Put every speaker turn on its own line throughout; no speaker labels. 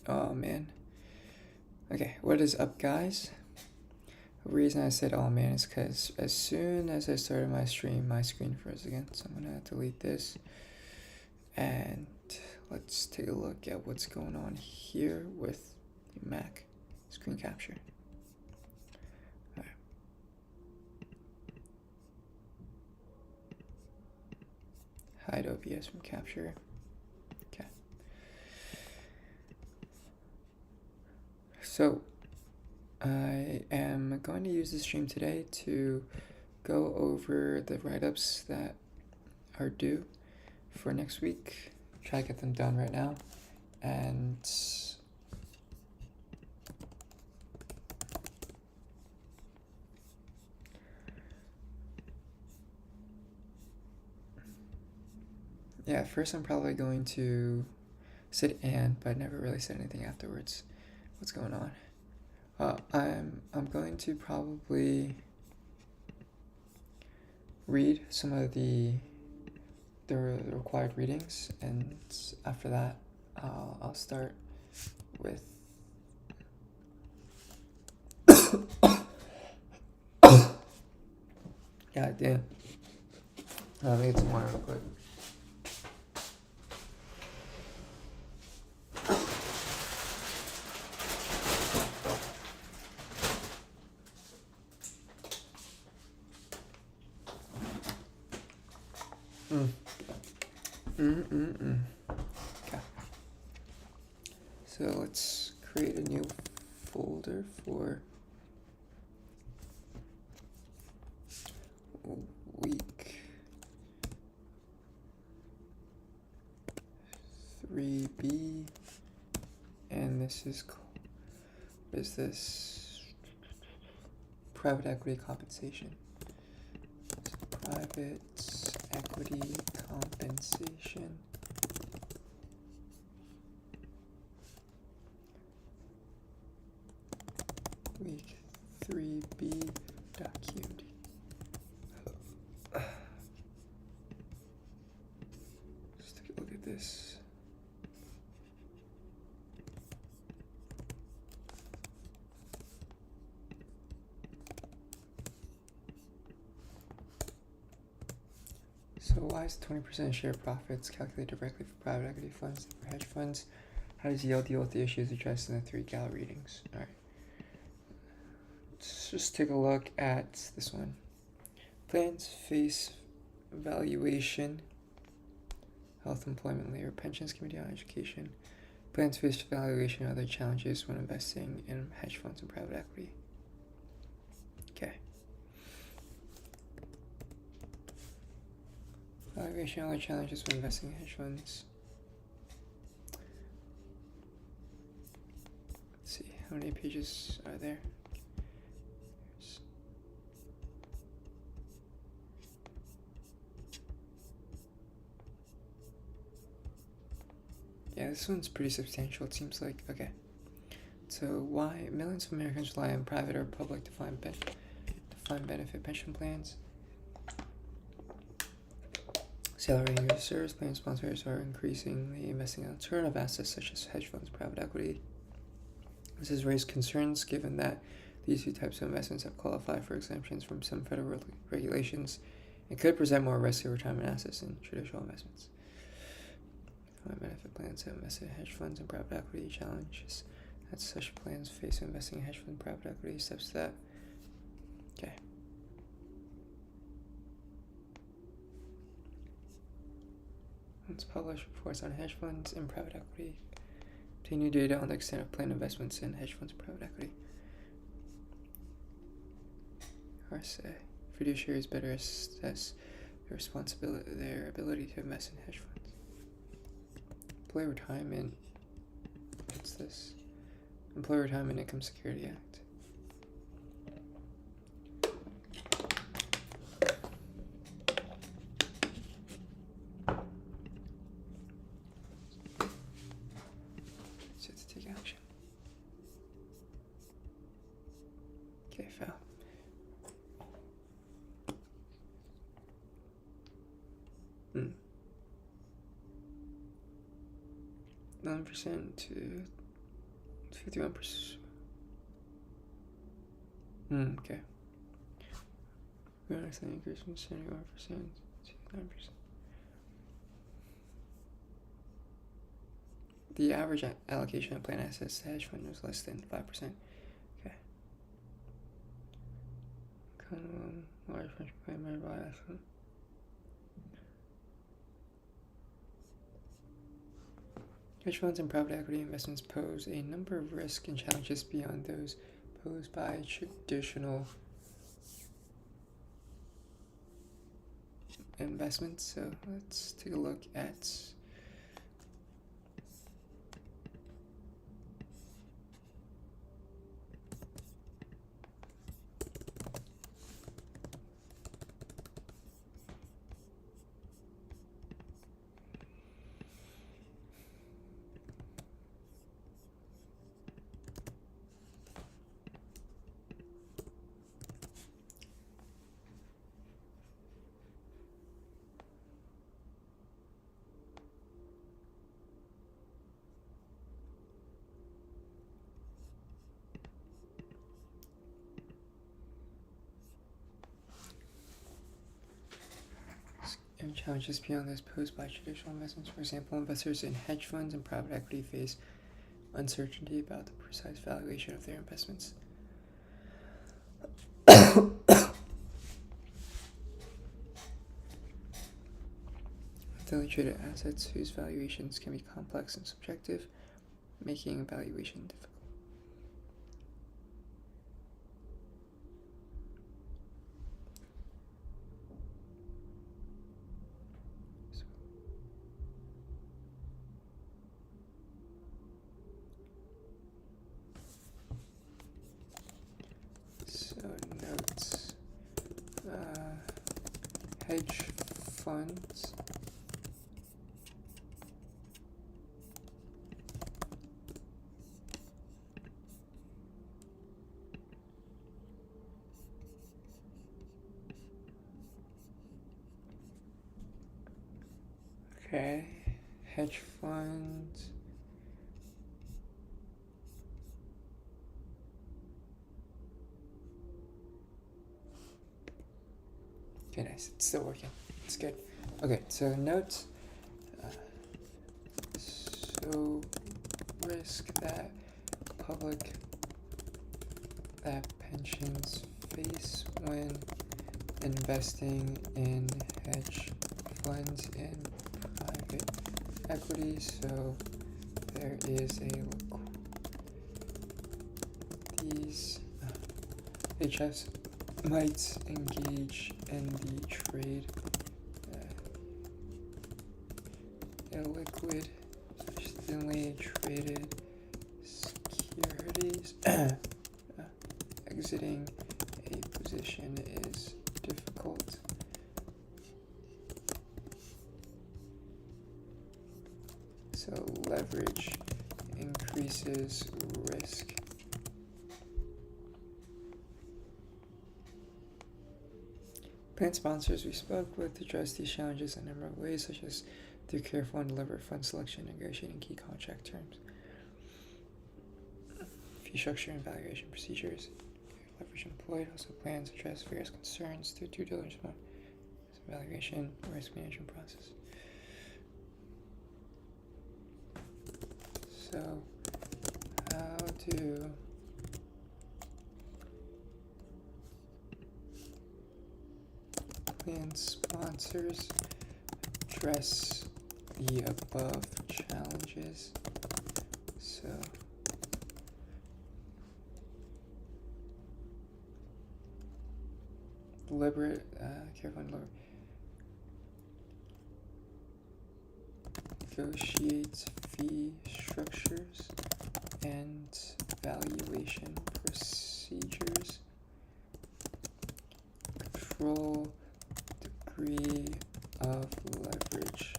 Oh man. Okay, what is up, guys? The reason I said oh man is because as soon as I started my stream, my screen froze again. So I'm gonna delete this. And let's take a look at what's going on here with the Mac screen capture. Alright. Hide OBS from capture. Okay. So I am going to use the stream today to go over the write-ups that are due for next week. Try to get them done right now. And yeah, first I'm probably going to say but I never really said anything afterwards. What's going on? I'm going to probably read some of the required readings, and after that I'll start with God damn. Let me get some water real quick. Okay. So let's create a new folder for week 3B, and this is private equity compensation. Private equity compensation. Week 3B document. Let's take a look at this. So why is 20% share profits calculated directly for private equity funds and for hedge funds? How does Yale deal with the issues addressed in the 3 gal readings? All right. Let's just take a look at this one. Plans, face valuation, health, employment, labor, pensions, committee on education. Plans, face valuation, and other challenges when investing in hedge funds and private equity. Okay. Valuation, and other challenges when investing in hedge funds. Let's see, how many pages are there? Yeah, this one's pretty substantial, it seems like. Okay. So why millions of Americans rely on private or public defined benefit pension plans? Salary and service plan sponsors are increasingly investing in alternative assets such as hedge funds, private equity. This has raised concerns given that these two types of investments have qualified for exemptions from some federal regulations and could present more risk to retirement assets than traditional investments. Benefit plans have invested in hedge funds and private equity challenges that such plans face investing in hedge fund and private equity steps that. Okay. Let's publish reports on hedge funds and private equity. Obtain new data on the extent of planned investments in hedge funds and private equity. RSA. Fiduciaries better assess their ability to invest in hedge funds. Employee Retirement. What's this? Employee Retirement Income Security Act. Set to take action. Okay, foul. 9% to 51%. Okay. We understand increase from 71% to 9%. The average allocation of plan assets to hedge fund was less than 5%. Okay. Large French plan made by asset. Hedge funds and private equity investments pose a number of risks and challenges beyond those posed by traditional investments. So let's take a look at challenges beyond those posed by traditional investments. For example, investors in hedge funds and private equity face uncertainty about the precise valuation of their investments. Thinly traded assets whose valuations can be complex and subjective, making evaluation difficult. So notes, hedge funds hedge funds okay, nice, it's still working, it's good. Okay, so notes, so risk that pensions face when investing in hedge funds and private equity. So there is these HFs might engage in the trade illiquid, thinly traded securities. Exiting a position is difficult. So leverage increases risk. Plan sponsors we spoke with address these challenges in a number of ways, such as through careful and deliberate fund selection, negotiating key contract terms, fee structure and valuation procedures. Leverage employed. Also plans address various concerns through due diligence, evaluation, risk management process. So how do plan sponsors address the above challenges? So deliberate, careful and deliberate. Negotiates fee structures and valuation procedures. Control degree of leverage.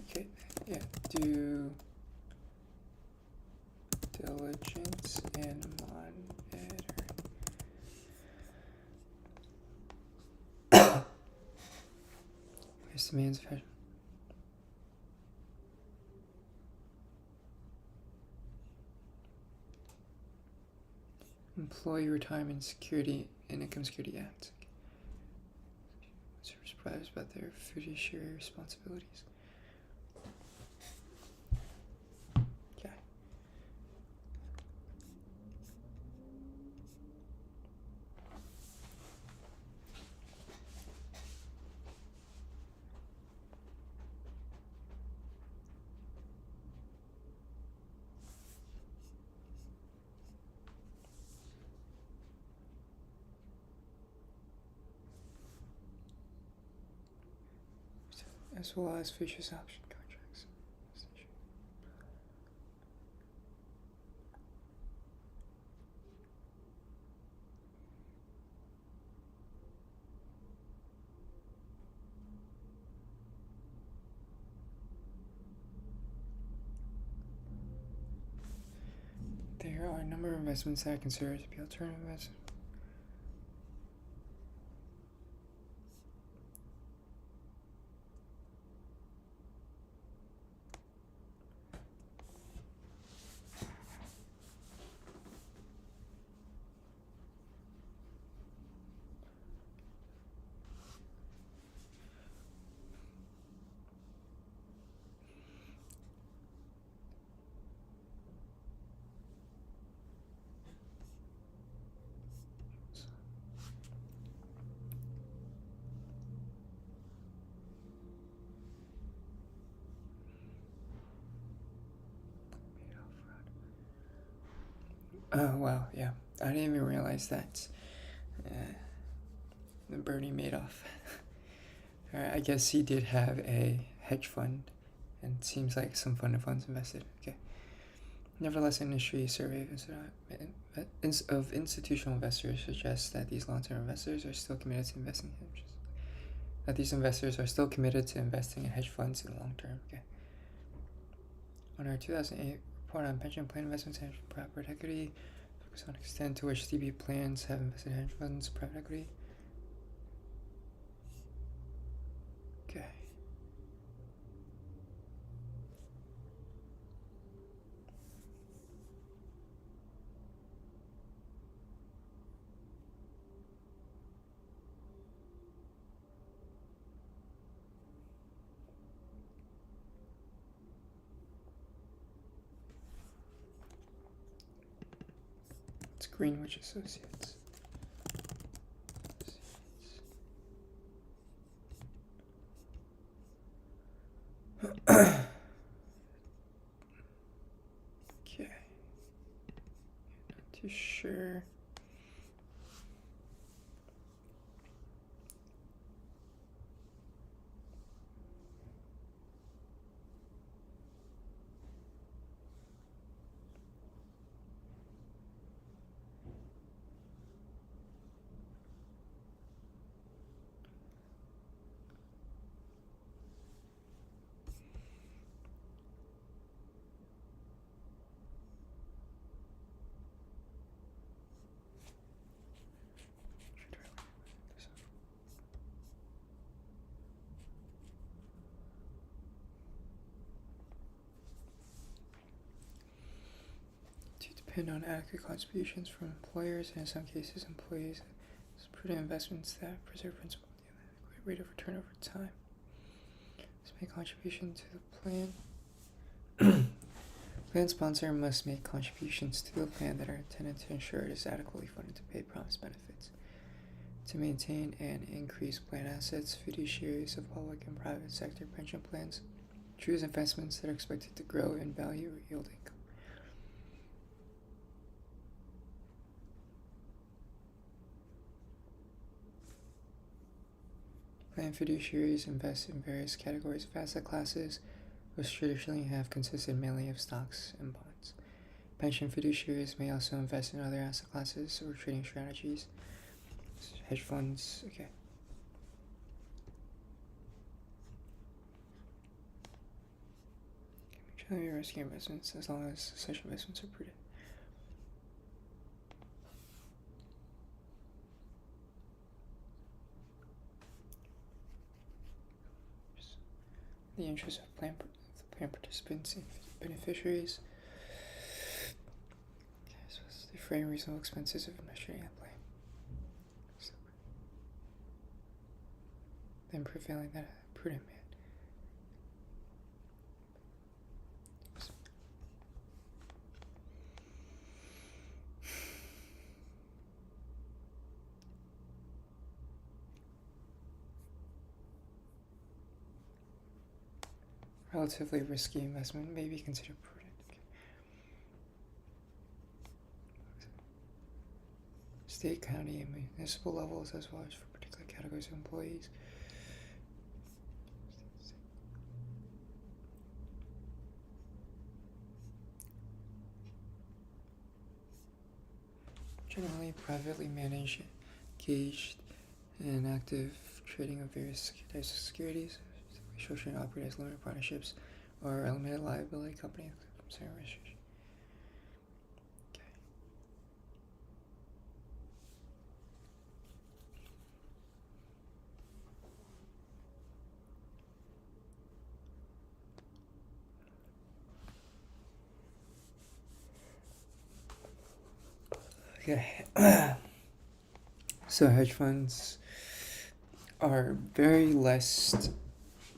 Okay, yeah, do diligence and monitor. Demands of hedge. Employee Retirement Security and Income Security Act. Service providers about their fiduciary responsibilities. Okay. As well as futures option contracts. There are a number of investments that are considered to be alternative investments. Oh, wow, yeah. I didn't even realize that Bernie Madoff. I guess he did have a hedge fund, and it seems like some fund of funds invested. Okay. Nevertheless, an industry survey of institutional investors suggests that these long-term investors are still committed to investing in hedges. That these investors are still committed to investing in hedge funds in the long term. Okay. On our 2008 report on pension plan investments and private equity, focus on the extent to which DB plans have invested in hedge funds, private equity. Okay. It's Greenwich Associates. Okay. Not too sure. Depend on adequate contributions from employers and in some cases employees. It's prudent investments that preserve principal with an adequate rate of return over time. Let's make contribution to the plan. Plan sponsor must make contributions to the plan that are intended to ensure it is adequately funded to pay promised benefits. To maintain and increase plan assets, fiduciaries of public and private sector pension plans choose investments that are expected to grow in value or yield income. Plan fiduciaries invest in various categories of asset classes, which traditionally have consisted mainly of stocks and bonds. Pension fiduciaries may also invest in other asset classes or trading strategies, hedge funds. Okay. Can be risky investments as long as such investments are prudent. The interests of plan participants and beneficiaries. Okay, so it's defraying reasonable expenses of administrating a plan. Then prevailing that a prudent man. Relatively risky investment may be considered prudent. State, county, and municipal levels, as well as for particular categories of employees. Generally, privately managed, engaged in active trading of various types of securities, structured and operate as limited partnerships or a limited liability company from certain registration. Okay. So hedge funds are very less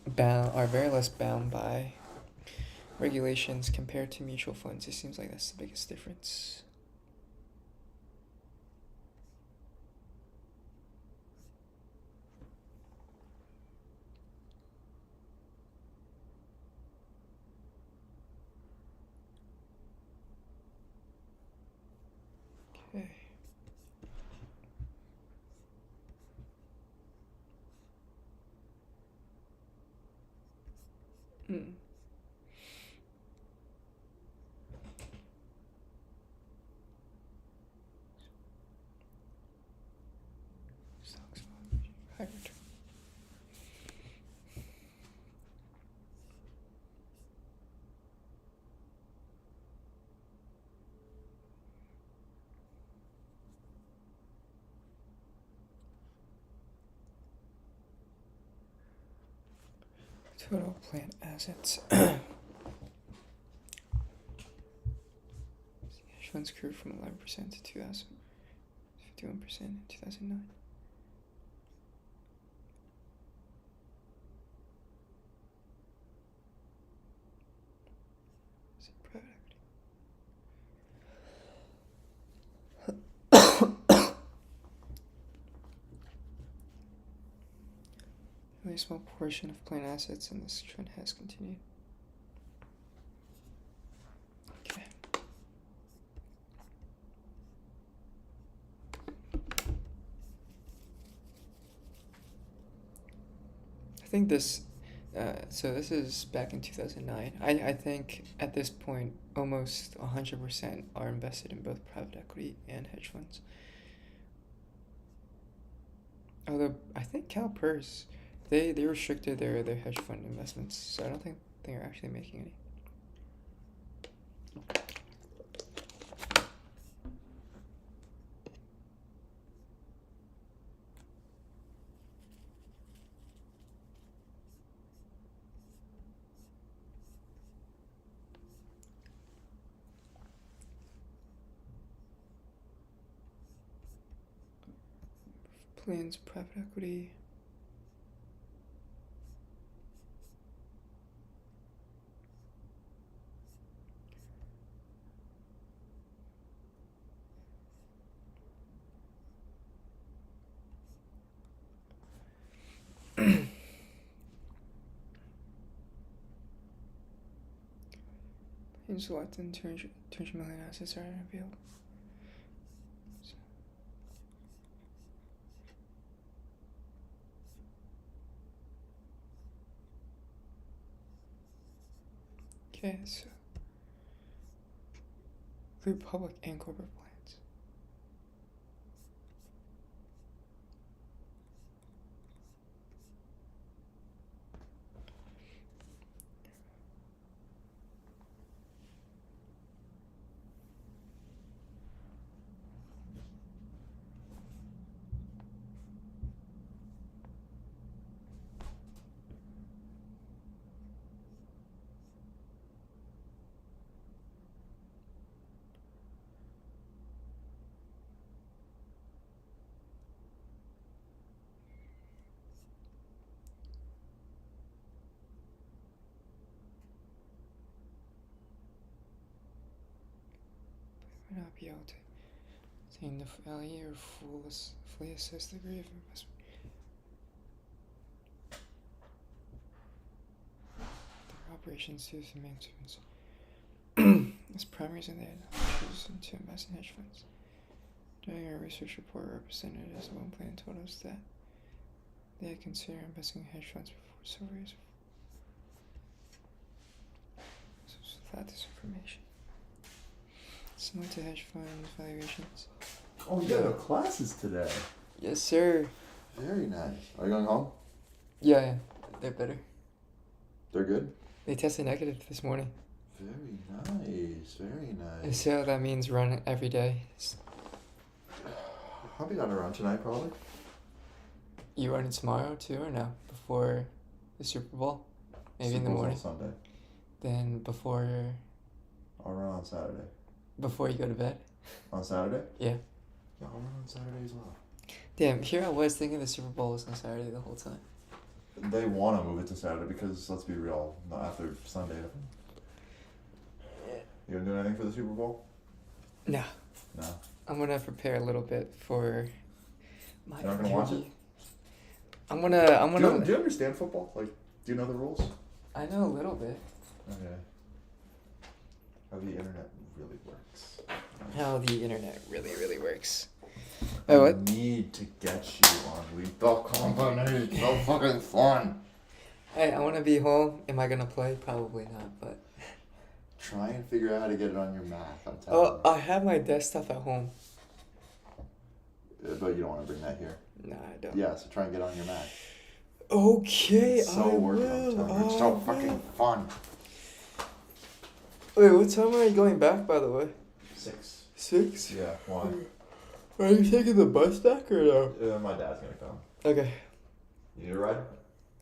bound by regulations compared to mutual funds. It seems like that's the biggest difference. Okay. Stocks, high return. Total plant assets. Hedge funds grew from 11% to 2000, 51% in 2009. Private equity. Only a small portion of plant assets, and this trend has continued. Okay. I think this, so this is back in 2009. I think at this point, almost 100% are invested in both private equity and hedge funds. Although I think CalPERS, they restricted their hedge fund investments, so I don't think they're actually making any. Plans, private equity. Plans less than 200 million assets are available. Okay, so include public and corporate plans. not be able to attain the value or fully assess the degree of investment. Their operations to the maintenance. As primaries and they had chosen to invest in hedge funds. During our research report, representatives of one plan told us that they had considered investing in hedge funds before surveys. So without this information, similar to hedge fund valuations.
Oh, you have classes today.
Yes, sir.
Very nice. Are you going home?
Yeah, they're better.
They're good?
They tested negative this morning.
Very nice. Very nice.
And so that means run every day.
I'll be on a run tonight, probably.
You running tomorrow too, or no? Before the Super Bowl? Maybe in the morning.
Sunday.
Then before.
I'll run on Saturday.
Before you go to bed?
On Saturday?
Yeah.
Yeah, I'll run on Saturday as well.
Damn, here I was thinking the Super Bowl was on Saturday the whole time.
They want to move it to Saturday because, let's be real, not after Sunday. You gonna do anything for the Super Bowl?
No.
No.
I'm gonna prepare a little bit for my.
You're not gonna watch it?
I'm gonna.
Do you understand football? Like, do you know the rules?
I know a little bit.
Okay. How the internet really works.
How the internet really works.
I
Oh, what?
need to get you on Lethal Company. It's so fucking fun.
Hey, I want to be home. Am I gonna play? Probably not, but.
Try and figure out how to get it on your Mac. I'm telling you.
Oh, I have my desktop at home.
But you don't want to bring that here.
Nah, I don't.
Yeah, so try and get on your Mac.
Okay,
It's so worth it. I'm telling you. It's so fucking fun.
Wait, what time are you going back, by the way?
6.
6?
Yeah, why?
Are you taking the bus back or no?
My dad's gonna come.
Okay.
You need a ride?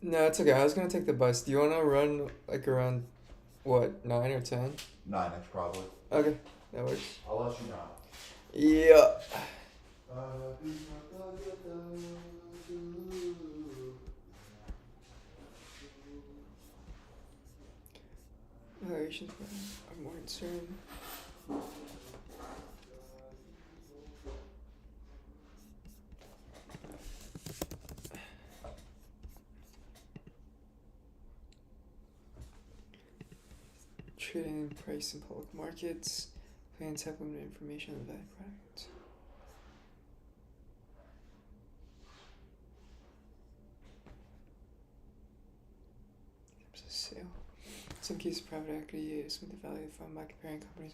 No, it's okay. I was gonna take the bus. Do you wanna run like around, what, 9 or 10?
9-ish probably.
Okay, that works.
I'll let you know.
Yeah. Valuations are more concerned. Trading price in public markets. Plans have limited information on that product. There's a sale. In some cases, private equity estimate the value of the fund by comparing companies.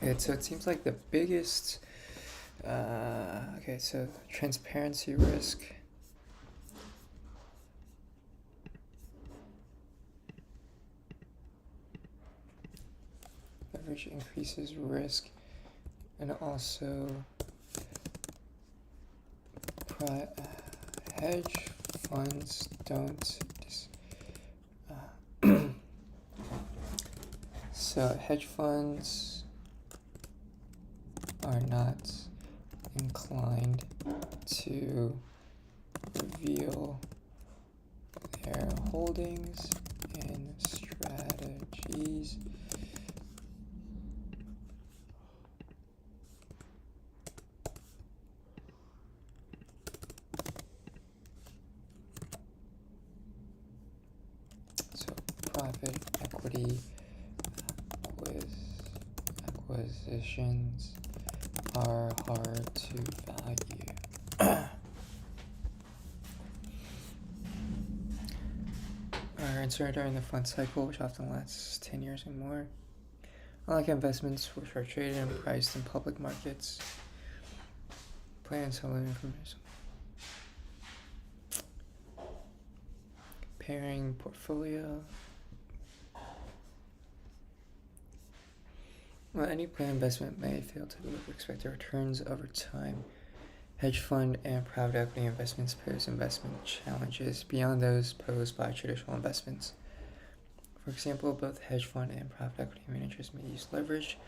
Okay, so it seems like the biggest, okay, so transparency risk. Leverage increases risk, and also hedge funds don't. So hedge funds are not inclined to reveal their holdings and strategies. So private equity acquisitions are hard to value. Are inserted during the fund cycle, which often lasts 10 years or more. Unlike investments, which are traded and priced in public markets, plans to learn information. Comparing portfolio. While any planned investment may fail to deliver expected returns over time, hedge fund and private equity investments pose investment challenges beyond those posed by traditional investments. For example, both hedge fund and private equity managers may use leverage,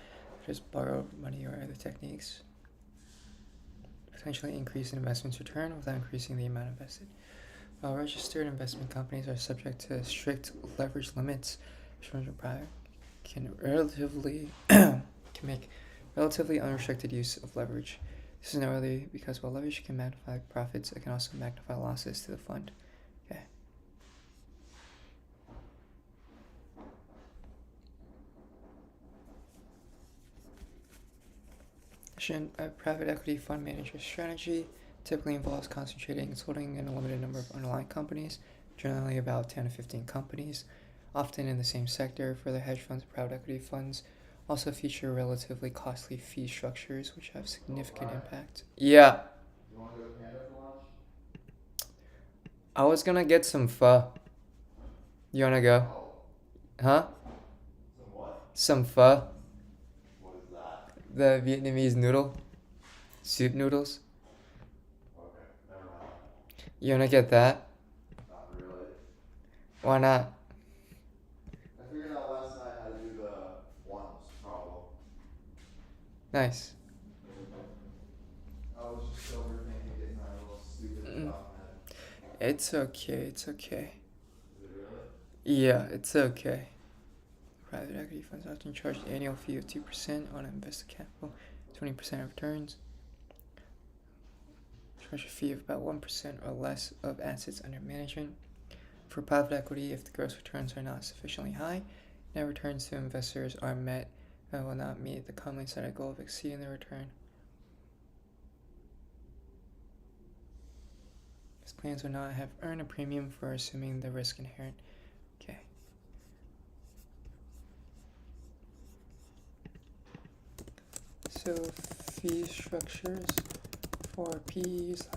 such as borrowed money or other techniques, to potentially increase an investment's return without increasing the amount invested. While registered investment companies are subject to strict leverage limits, firms and private can make relatively unrestricted use of leverage. This is noteworthy because while leverage can magnify profits, it can also magnify losses to the fund. Okay. A private equity fund manager's strategy typically involves concentrating its holding in a limited number of underlying companies, generally about 10 to 15 companies, often in the same sector. Further, hedge funds and private equity funds also feature relatively costly fee structures, which have significant impact. Yeah.
You want to go to Panda for lunch?
I was gonna get some pho. You wanna go?
Oh,
Huh?
some what?
Some pho.
What is that?
The Vietnamese noodle. Soup noodles.
Okay, never mind.
You wanna get that?
Not really.
Why not?
I figured out last night how to do the ones problem.
Nice.
I was just overthinking getting my little stupid stuff in.
It's okay, it's okay.
Is it really?
Yeah, it's okay. Private equity funds often charge an annual fee of 2% on invested capital, 20% of returns. Charge a fee of about 1% or less of assets under management. For private equity, if the gross returns are not sufficiently high, net returns to investors are met and will not meet the commonly cited goal of exceeding the return. These plans will not have earned a premium for assuming the risk inherent. Okay. So fee structures for PEs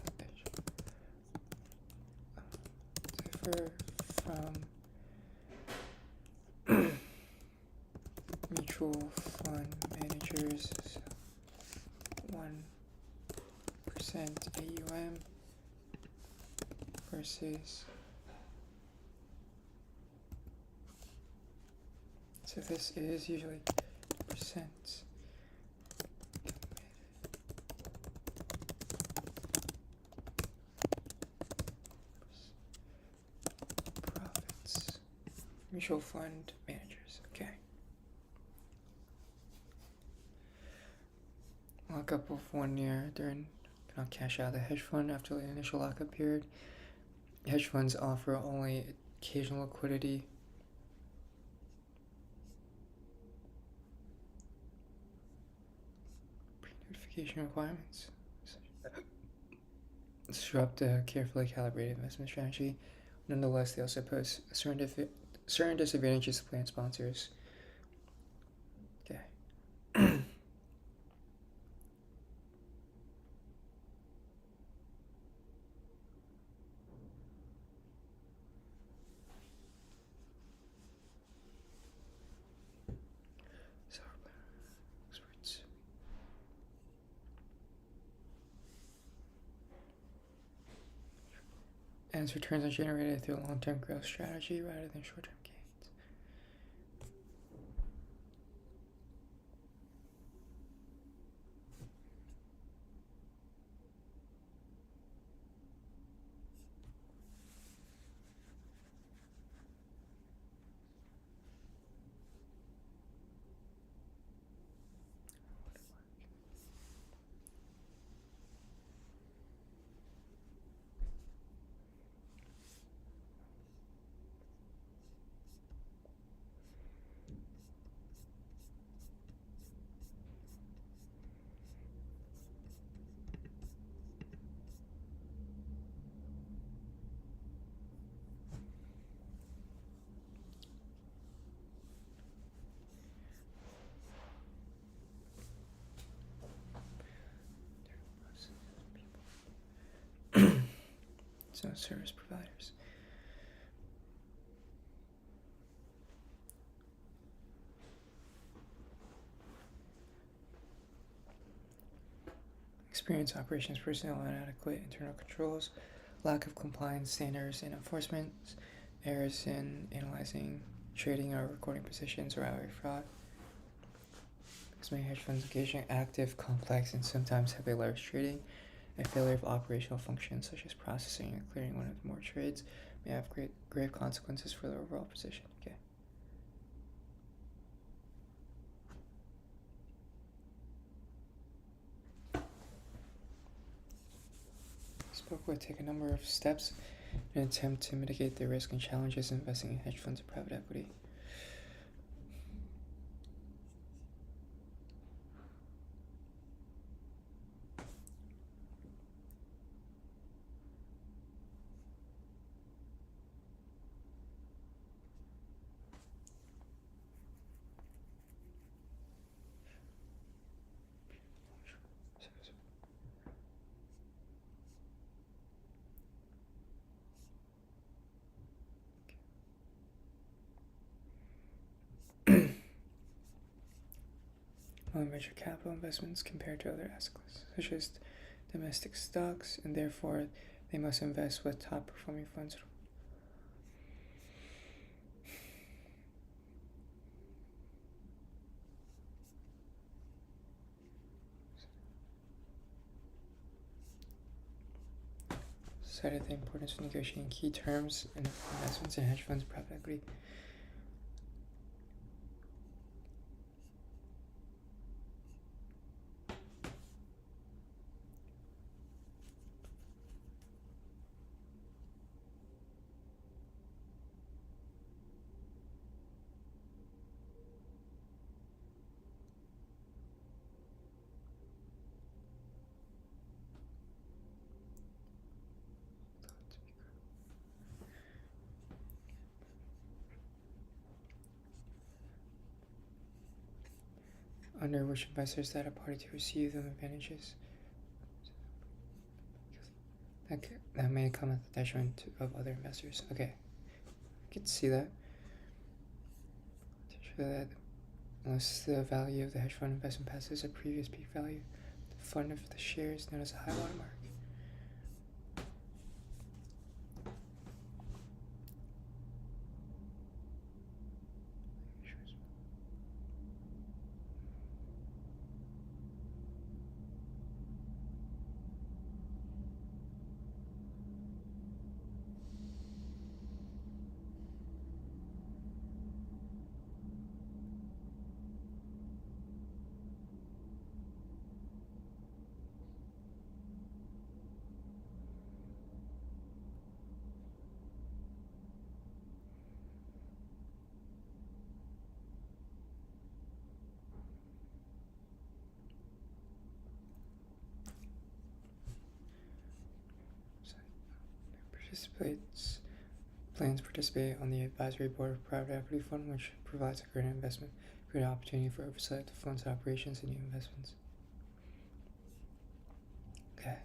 differ from mutual fund managers. 1% AUM versus. So this is usually percent. Profits. Mutual fund managers. Okay. Lockup of 1 year during cannot cash out the hedge fund after the initial lockup period. Hedge funds offer only occasional liquidity. Pre-notification requirements. Disrupt a carefully calibrated investment strategy. Nonetheless, they also pose certain disadvantages to plan sponsors. Okay. Experts. And returns are generated through a long-term growth strategy rather than short-term gains. So service providers. Experienced operations personnel, inadequate internal controls, lack of compliance standards and enforcement, errors in analyzing, trading or recording positions, or outright fraud. Because many hedge funds occasionally active, complex, and sometimes heavy large trading, a failure of operational functions such as processing and clearing one or more trades may have grave consequences for the overall position. Okay. Spoke will take a number of steps in an attempt to mitigate the risk and challenges of investing in hedge funds and private equity. Low venture capital investments compared to other asset classes, such as domestic stocks, and therefore they must invest with top performing funds. Cited the importance of negotiating key terms in investments in hedge funds and private equity. Under which investors that are party to receive them advantages that may come at the detriment of other investors. Okay, I can see that. To show that unless the value of the hedge fund investment passes a previous peak value, the fund of the share is known as a high water mark. Plans participate on the advisory board of private equity fund, which provides a great opportunity for oversight of the fund's operations and new investments. Okay.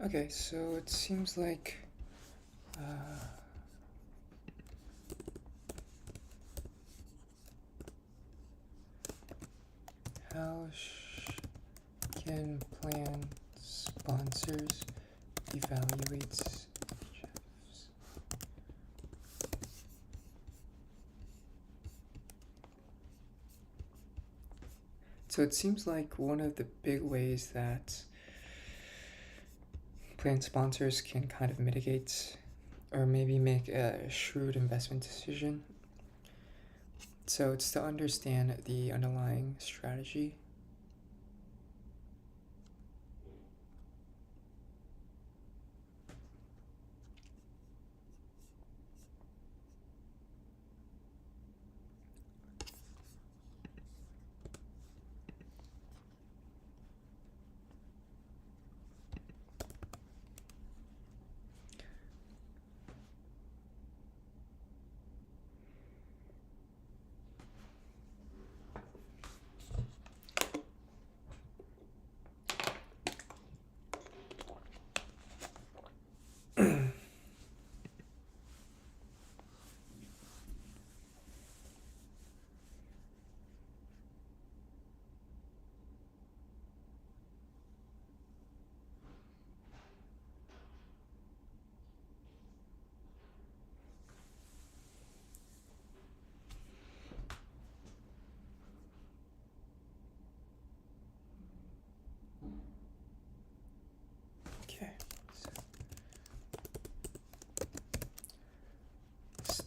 Okay, so it seems like how can plan sponsors evaluate chefs? So it seems like one of the big ways that plan sponsors can kind of mitigate or maybe make a shrewd investment decision. So it's to understand the underlying strategy.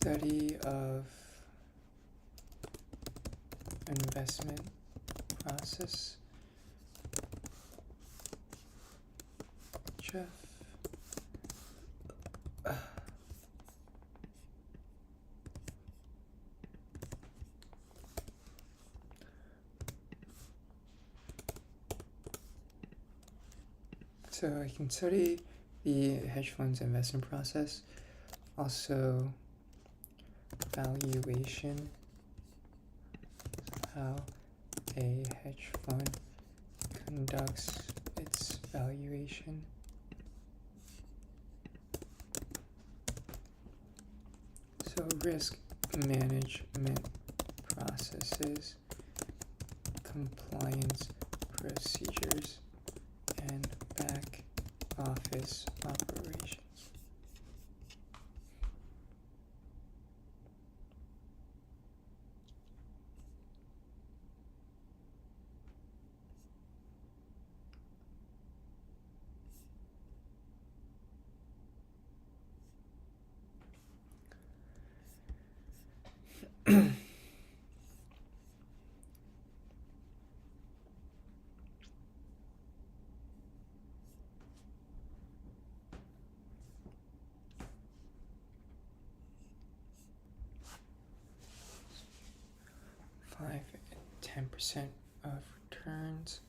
study of investment process. Jeff. So I can study the hedge fund's investment process, also valuation, how a hedge fund conducts its valuation, so risk management processes, compliance procedures, and back office operations. Five and 10% of returns.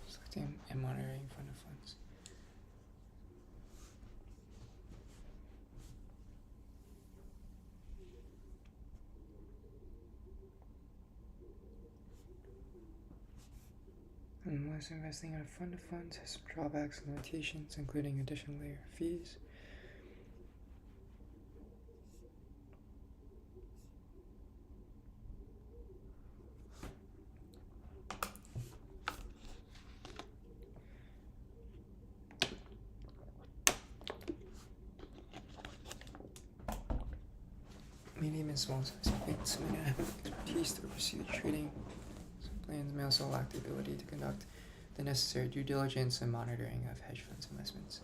Selecting and monitoring fund of funds. Unless investing in a fund of funds has some drawbacks and limitations, including additional layer fees. Medium and small size plans may not have expertise to oversee the trading. Some plans may also lack the ability to conduct the necessary due diligence and monitoring of hedge funds investments.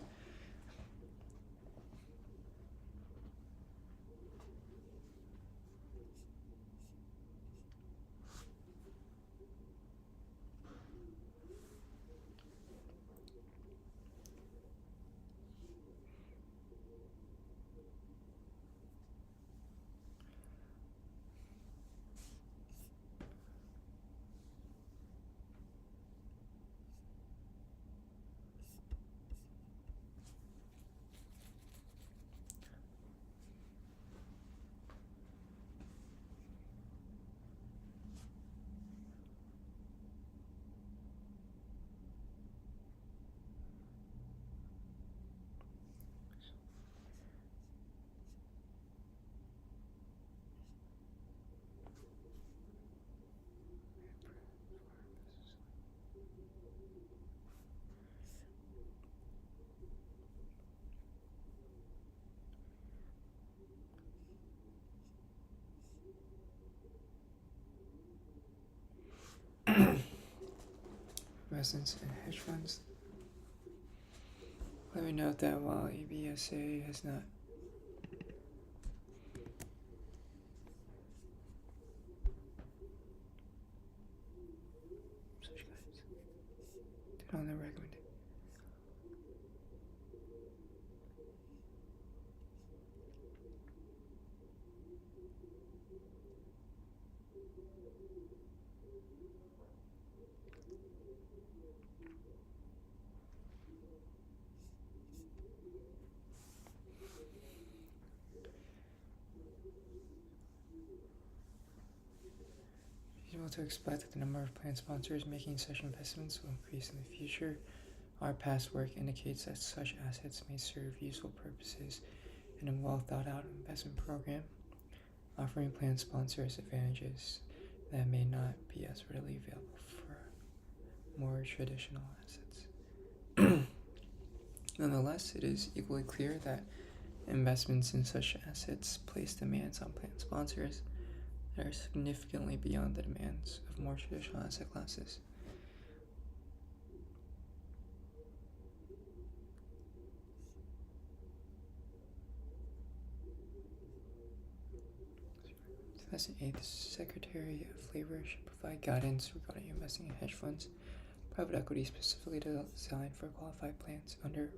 Investments in hedge funds. Let me note that while EBSA has not such guides did not recommend it. reasonable to expect that the number of plan sponsors making such investments will increase in the future. Our past work indicates that such assets may serve useful purposes in a well thought out investment program, offering plan sponsors advantages that may not be as readily available for more traditional assets. Nonetheless, it is equally clear that investments in such assets place demands on plan sponsors that are significantly beyond the demands of more traditional asset classes. In 2008, the Secretary of Labor should provide guidance regarding investing in hedge funds, private equity specifically designed for qualified plans under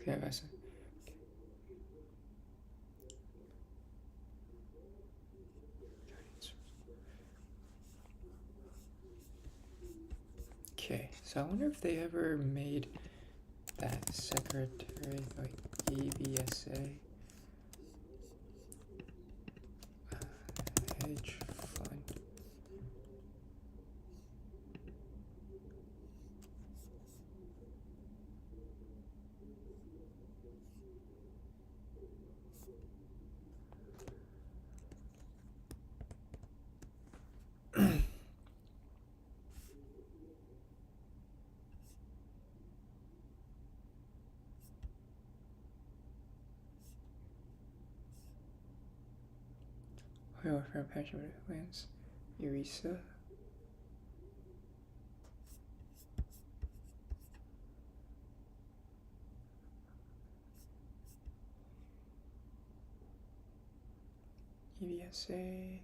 investment. Okay, so I wonder if they ever made that secretary like EBSA hedge fund. Welfare pension plans, ERISA. EBSA.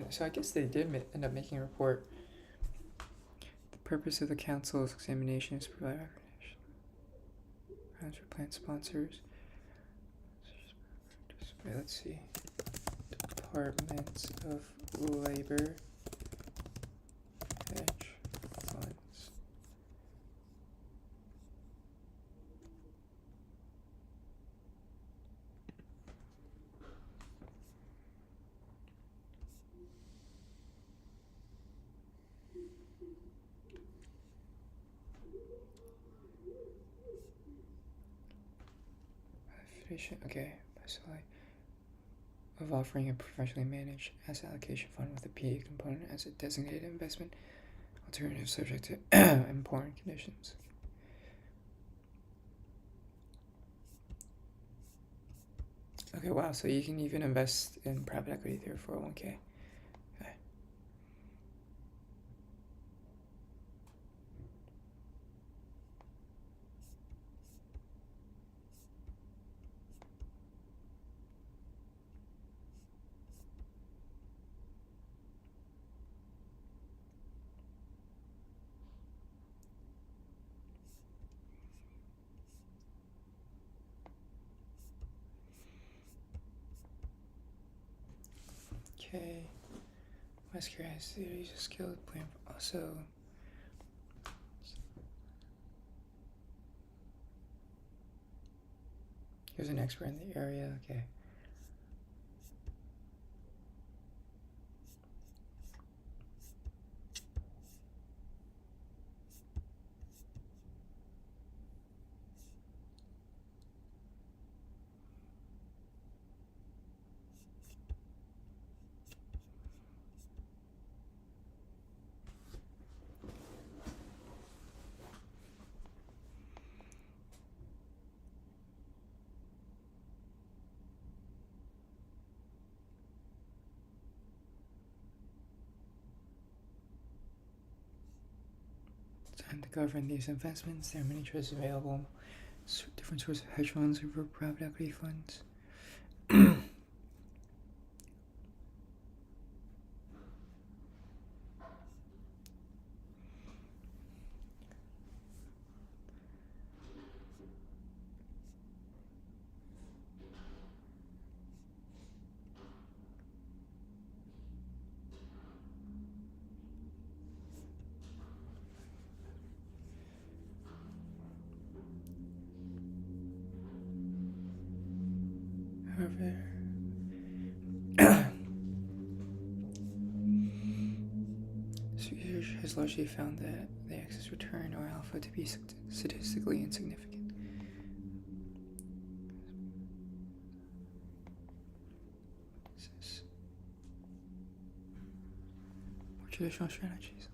So I guess they did end up making a report. The purpose of the council's examination is to provide recognition for plan sponsors. Wait, let's see. Department of Labor hedge funds. Okay, basically of offering a professionally managed asset allocation fund with a PA component as a designated investment alternative subject to important conditions. Okay, wow, so you can even invest in private equity through 401k. Okay. Okay. Muscular has to use a skilled plan. Also, he was an expert in the area. Okay. Time to govern these investments. There are many choices available. Different sorts of hedge funds or private equity funds. However, this research has largely found that the excess return, or alpha, to be statistically insignificant. More traditional strategies.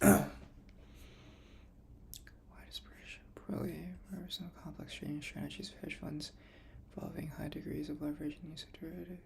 Wide dispersion, poorly or some complex trading strategies of hedge funds involving high degrees of leverage and use of derivatives.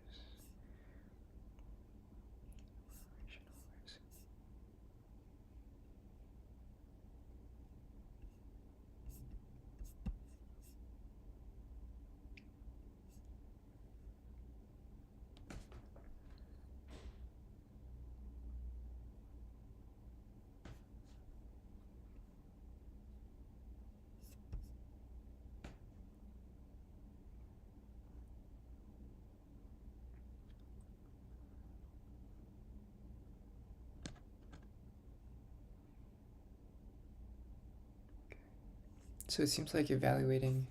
So it seems like evaluating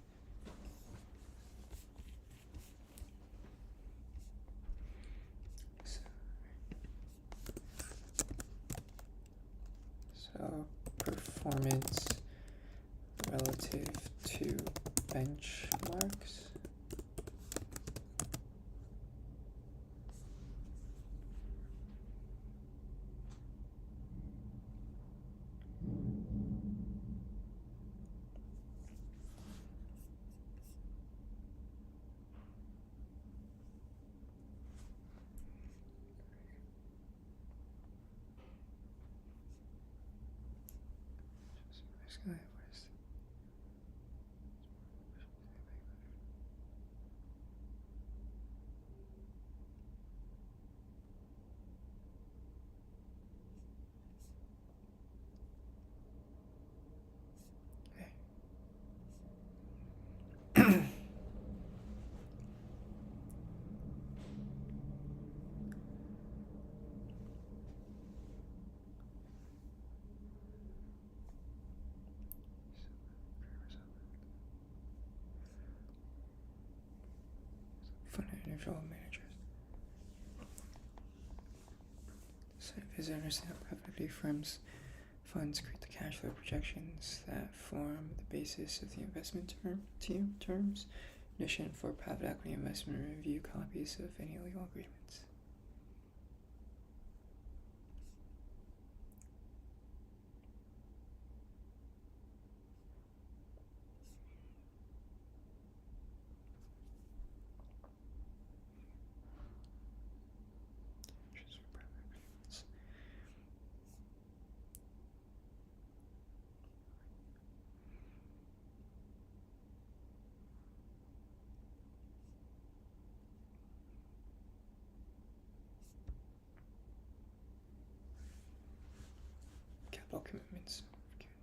so performance relative to benchmarks. Fund individual managers. So is to understand how private equity firms funds create the cash flow projections that form the basis of the investment terms. In addition, for private equity investment, review copies of any legal agreements. Capital commitments.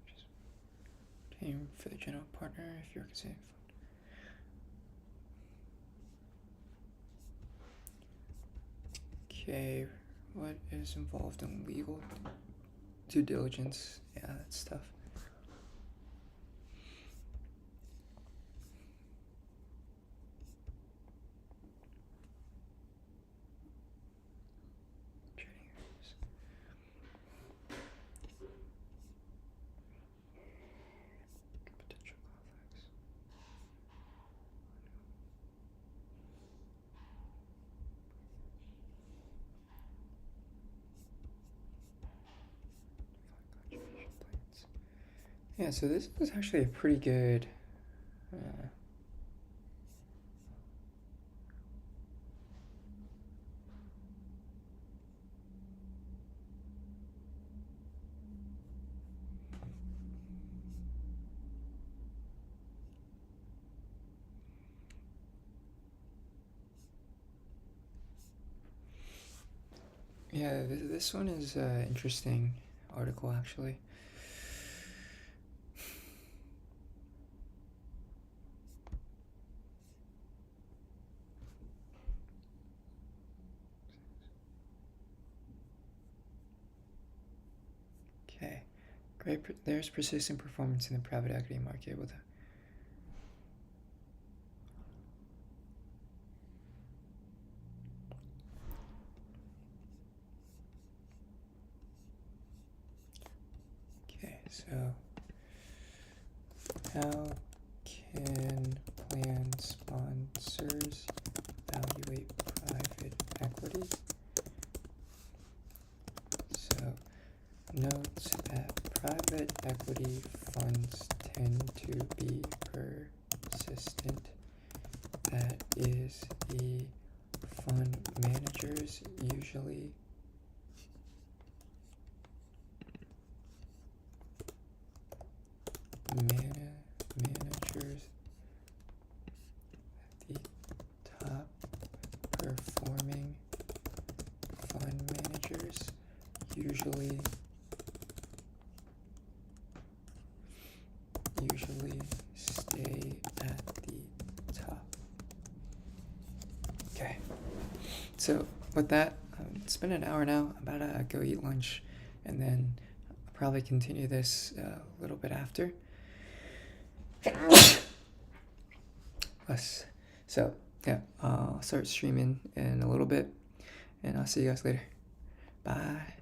Just paying for the general partner if you're considering fund. Okay, what is involved in legal due diligence? Yeah, that stuff. Yeah, so this is actually a pretty good yeah, this one is interesting article actually. Okay, there's persistent performance in the private equity market with okay, so how can plan sponsors evaluate private equity? So notes that private equity funds tend to be persistent. That is, the fund managers usually managers, the top performing fund managers usually stay at the top. Okay, so with that, it's been an hour now. I'm about to go eat lunch, and then I'll probably continue this a little bit after. So yeah, I'll start streaming in a little bit, and I'll see you guys later. Bye.